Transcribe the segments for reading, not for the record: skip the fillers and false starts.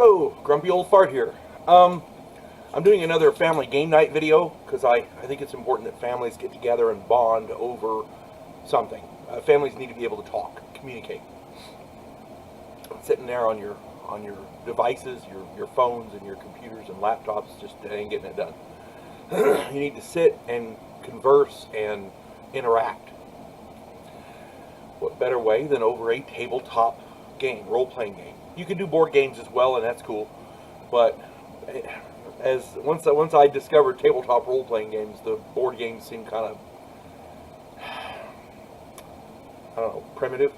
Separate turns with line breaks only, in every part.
Hello, Grumpy Old Fart here. I'm doing another family game night video because I think it's important that families get together and bond over something. Families need to be able to talk, communicate. Sitting there on your devices, your phones and your computers and laptops just ain't getting it done. You need to sit and converse and interact. What better way than over a tabletop game, role-playing game? You can do board games as well, and that's cool. But once I discovered tabletop role-playing games, the board games seem kind of, I don't know, primitive.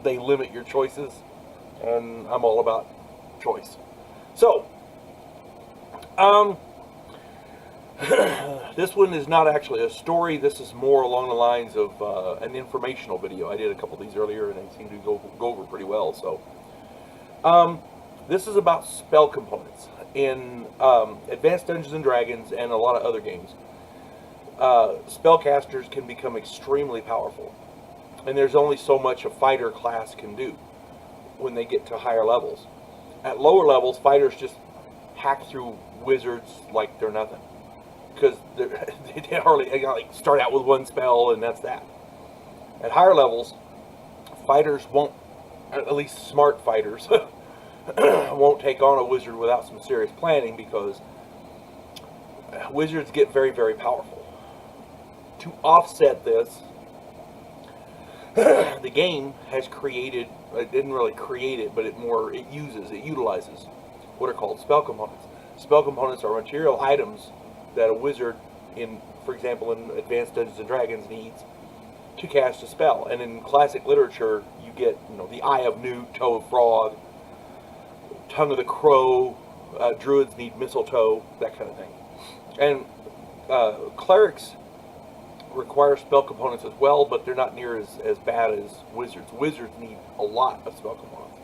They limit your choices, and I'm all about choice. So, this one is not actually a story. This is more along the lines of an informational video. I did a couple of these earlier, and they seem to go over pretty well. So, this is about spell components in Advanced Dungeons and Dragons and a lot of other games. Spellcasters can become extremely powerful, and there's only so much a fighter class can do when they get to higher levels. At lower levels, fighters just hack through wizards like they're nothing, because they like start out with one spell and that's that. At higher levels, fighters won't, at least smart fighters, won't take on a wizard without some serious planning, because wizards get very, very powerful. To offset this, the game has created, it didn't really create it, but it utilizes what are called spell components. Spell components are material items that a wizard, for example, in Advanced Dungeons and Dragons, needs to cast a spell. And in classic literature, you get, the Eye of Newt, Toe of Frog, Tongue of the Crow, druids need mistletoe, that kind of thing. And clerics require spell components as well, but they're not near as bad as wizards. Wizards need a lot of spell components.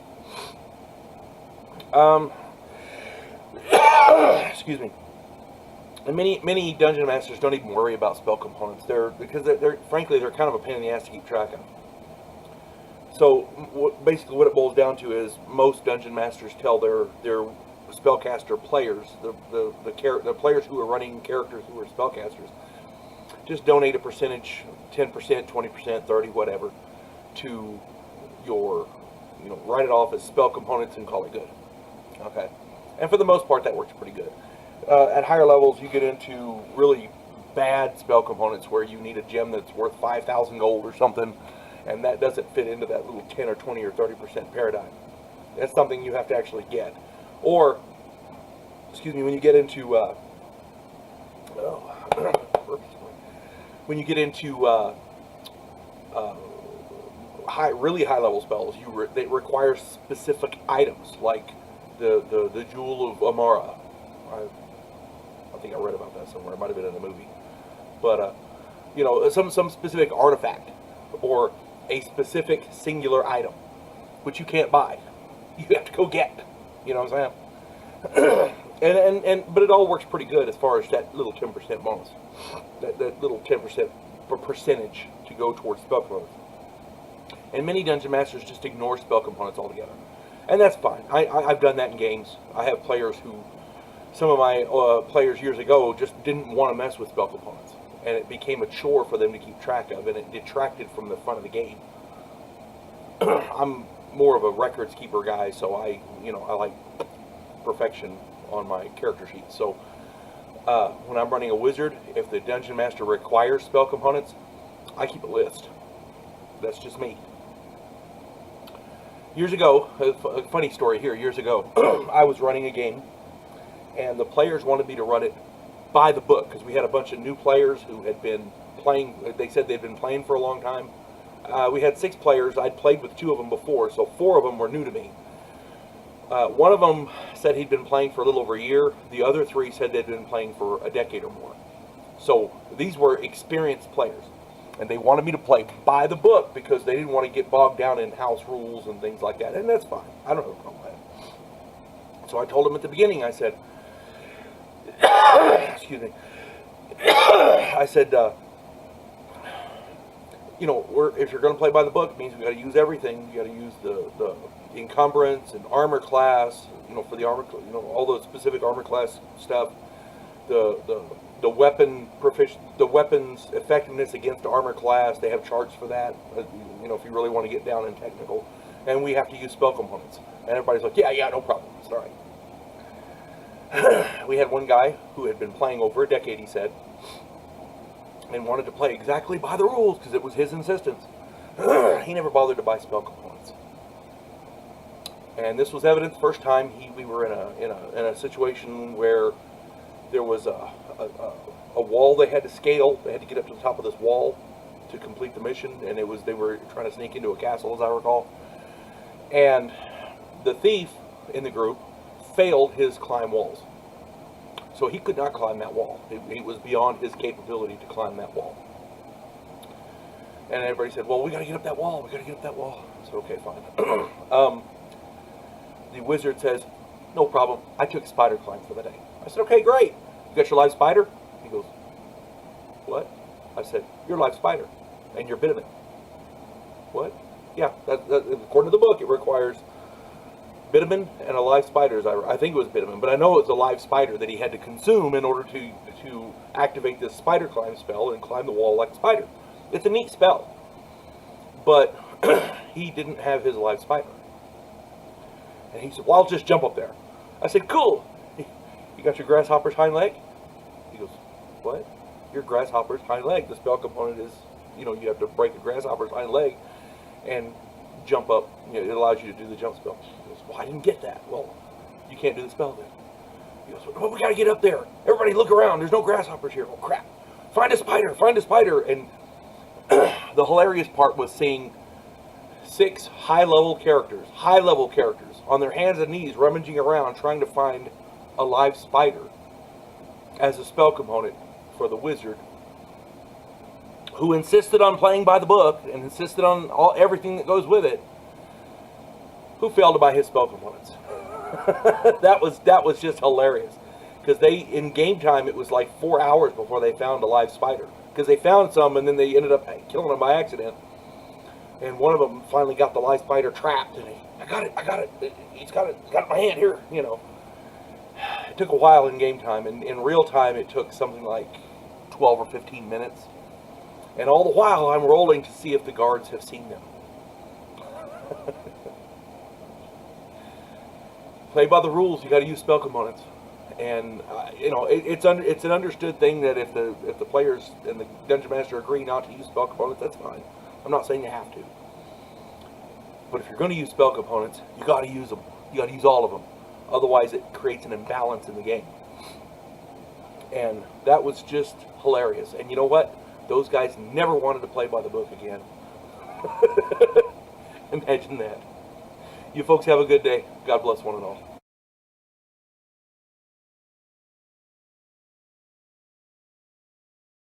Excuse me. And many dungeon masters don't even worry about spell components. Because frankly they're kind of a pain in the ass to keep track of. So basically what it boils down to is most dungeon masters tell their spellcaster players, the players who are running characters who are spellcasters, just donate a percentage, 10%, 20%, 30%, whatever, to your, write it off as spell components and call it good. Okay. And for the most part, that works pretty good. At higher levels, you get into really bad spell components where you need a gem that's worth 5,000 gold or something, and that doesn't fit into that little 10 or 20 or 30% paradigm. That's something you have to actually get. Or, when you get into really high level spells, they require specific items, like the Jewel of Amara. I think I read about that somewhere. It might have been in a movie. But some specific artifact or a specific singular item, which you can't buy. You have to go get. You know what I'm saying? But it all works pretty good as far as that little 10% bonus, that little 10% percentage to go towards spell components. And many dungeon masters just ignore spell components altogether, and that's fine. I've done that in games. I have players some of my players years ago just didn't want to mess with spell components, and it became a chore for them to keep track of, and it detracted from the fun of the game. I'm more of a records keeper guy, so I like perfection on my character sheet. So when I'm running a wizard, if the dungeon master requires spell components, I keep a list. That's just me. Years ago, a funny story here, years ago, I was running a game, and the players wanted me to run it by the book, because we had a bunch of new players who had been playing. They said they'd been playing for a long time. We had 6 players. I'd played with 2 of them before, so 4 of them were new to me. One of them said he'd been playing for a little over a year. The other 3 said they'd been playing for a decade or more. So these were experienced players, and they wanted me to play by the book because they didn't want to get bogged down in house rules and things like that, and that's fine. I don't have a problem with that. So I told them at the beginning, I said, excuse me, I said, you know, if you're going to play by the book, it means we got to use everything. You got to use the encumbrance and armor class, you know, for the armor, you know, all the specific armor class stuff. The weapon the weapons effectiveness against armor class. They have charts for that. You know, if you really want to get down in technical, and we have to use spell components. And everybody's like, yeah, no problem. It's all right. We had one guy who had been playing over a decade, he said, and wanted to play exactly by the rules because it was his insistence. He never bothered to buy spell components, and this was evident the first time we were in a situation where there was a wall they had to scale. They had to get up to the top of this wall to complete the mission, and they were trying to sneak into a castle, as I recall. And the thief in the group failed his climb walls. So he could not climb that wall. It was beyond his capability to climb that wall. And everybody said, well, we got to get up that wall. We got to get up that wall. I said, okay, fine. The wizard says, no problem. I took spider climb for the day. I said, okay, great. You got your live spider? He goes, what? I said, your live spider. And your bit of it. What? Yeah, according to the book, it requires bitumen and a live spider. I think it was bitumen, but I know it's a live spider that he had to consume in order to activate this spider climb spell and climb the wall like a spider. It's a neat spell, but he didn't have his live spider. And he said, well, I'll just jump up there. I said, cool. You got your grasshopper's hind leg? He goes, what? Your grasshopper's hind leg. The spell component is, you know, you have to break a grasshopper's hind leg and jump up. You know, it allows you to do the jump spell. He goes, well, I didn't get that. Well, you can't do the spell then. He goes, well, we got to get up there. Everybody look around. There's no grasshoppers here. Oh, crap. Find a spider. Find a spider. And the hilarious part was seeing 6 high-level characters on their hands and knees rummaging around trying to find a live spider as a spell component for the wizard, who insisted on playing by the book and insisted on everything that goes with it, who failed to buy his spell components. that was just hilarious, because in game time it was like 4 hours before they found a live spider, because they found some and then they ended up killing them by accident. And one of them finally got the live spider trapped, and I got it. He's got it in my hand here, you know. It took a while in game time, and in real time it took something like 12 or 15 minutes. And all the while I'm rolling to see if the guards have seen them. Play by the rules. You got to use spell components, and you know, it's an understood thing that if the players and the dungeon master agree not to use spell components, that's fine. I'm not saying you have to, but if you're going to use spell components, you got to use them. You got to use all of them. Otherwise, it creates an imbalance in the game. And that was just hilarious. And you know what? Those guys never wanted to play by the book again. Imagine that. You folks have a good day. God bless one and all.